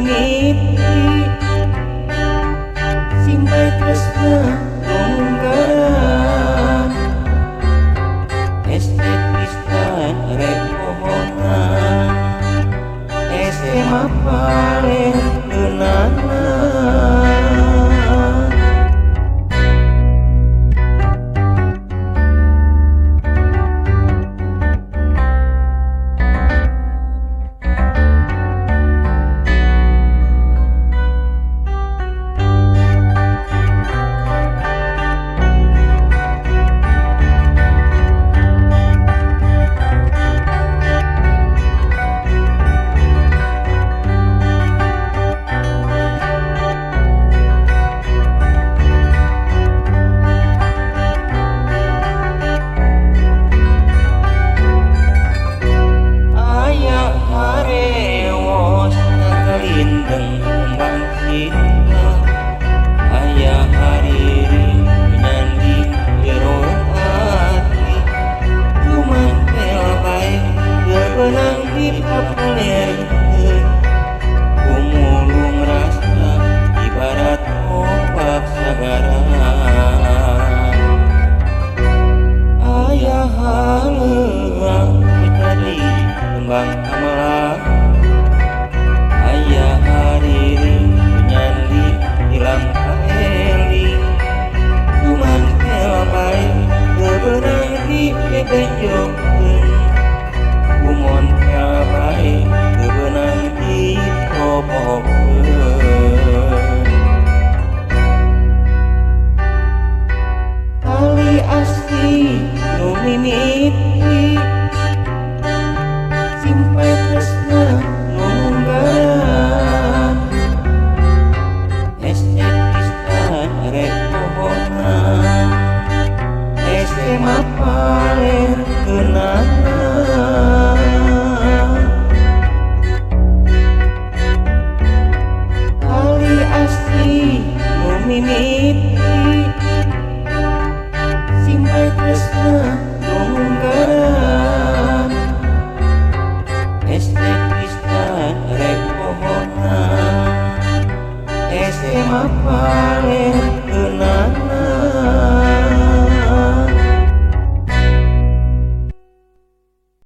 mimiti simpai tresna tunggalan estetistan rek pohonan SMA paling geunana. Kembang amalan ayah hariri menyandi hilang kaeli cuman kelpai kebenang di bebenjokeun kumon kelpai kebenang di popokeun tali asli nu mimiti simpai tresna nunggalan estetistan rek pohonan SMA paling geunana. Tali asli nu mimiti simpai tresna nunggalan estetistan rek pohonan SMA paling